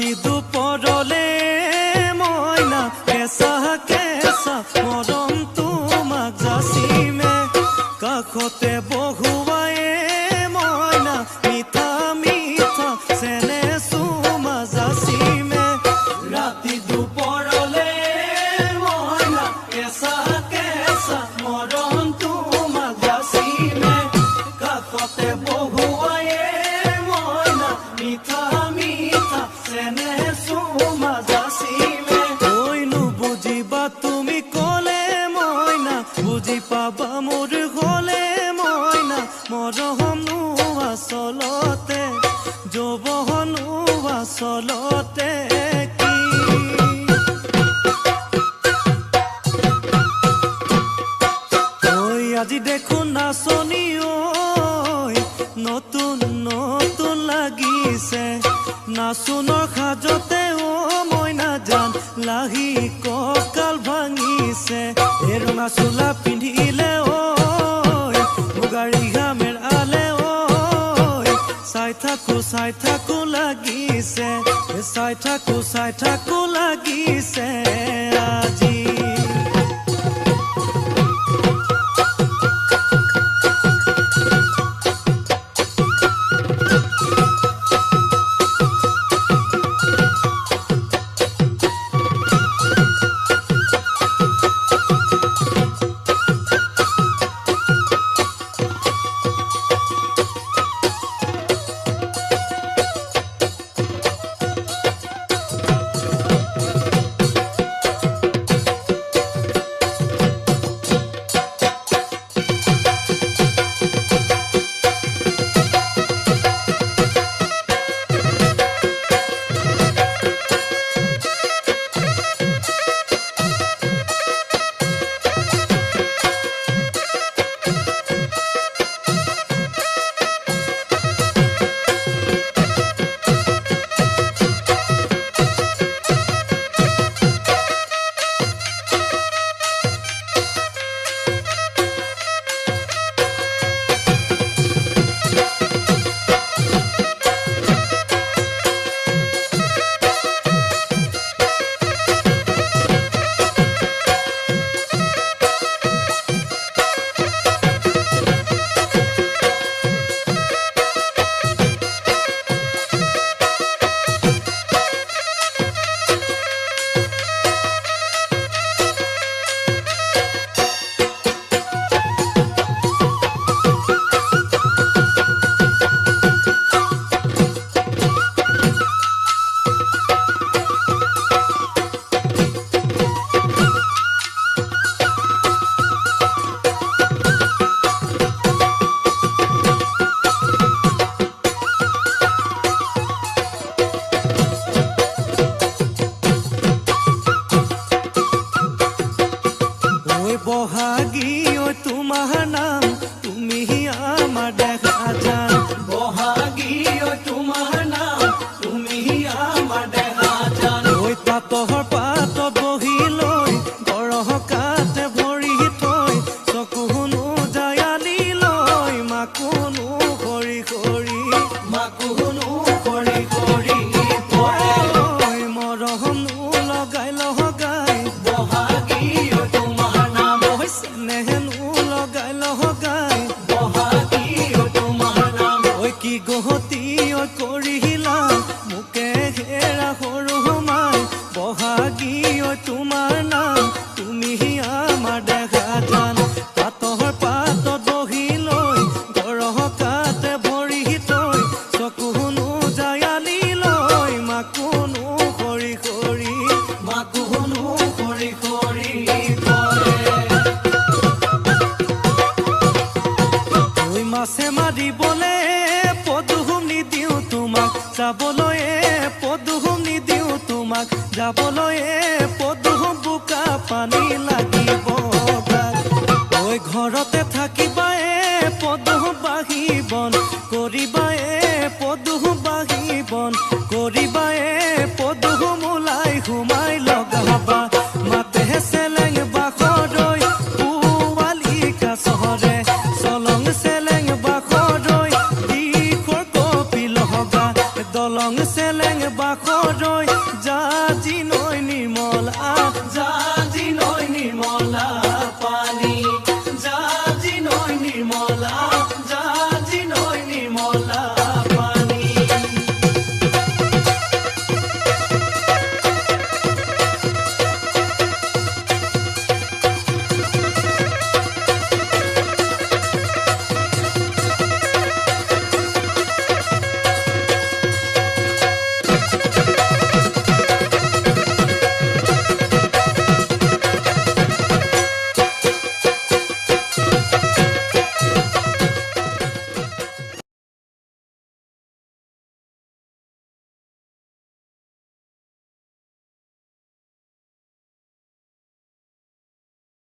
ৰাতি দুপৰলে মইনা কেঁচা কেঁচা মৰম তোমাক যাচিমে কাষতে বহুৱাই মইনা মিঠা মিঠা চেনে চুমা যাচিমে ৰাতি দুপৰলে মইনা কেঁচা কেঁচা মৰম তোমাক যাচিমে কাষতে বহুৱাই মইনা মিঠা মিঠা চেনে চুমা যাচিমে তইনো বুজিবা তুমি ক'লে মইনা বুজি পাবা মোৰ গ'লে মইনা মৰমনো আচলতে যৌৱনো আচলতে কি ঐ আজি দেখোন নাচনি ঐ নতুন নতুন লাগিছে নাচোনৰ সাজতে ও মইনা জান লাহি কঁকাল ভাঙিছে এই ৰঙা চোলা পিন্ধিলে ঐ মুগাৰী ঘামেৰ আলে ঐ চাই থাকো লাগিছে চাই থাকো লাগিছে আজি বহাগী ঐ তোমাৰ নাম তুমি আমাৰ দেখা জান বহাগী ঐ তোমাৰ নাম তুমি আমাৰ দেখা জান ঐ পাতৰ পাত বহি লৈ গৰহ কাতে ভৰি থৈ চকুনো জায়ালি লৈ মাকুনো কৰি কৰি মাকুনো কৰি কৰি মৰমনো লগাই লগাই বহাগী নেহেনো লগাই লগাই বহাগী তোমাৰ নাম ঐ কি গহতি ঐ কৰিলা মোকে ঘেৰা সৰু মাই বহাগী ঐ তোমাৰ নাম তুমি আমাৰ দেখা জান পাতৰ পাতত বহি লৈ গৰহ কাতে ভৰি থৈ চকুনো জায়ালি লৈ মাকুনো কৰি কৰি মাকুনো কৰি কৰি মাছে মাৰিবলে পদুম নিদিওঁ তোমাক যাবলৈ পদুম নিদিওঁ তোমাক যাবলৈ পদুম বোকা পানী লাগিব ঐ ঘৰতে থাকিবা পদুম বাঢ়ি বন কৰিবা পদুম বাঢ়ি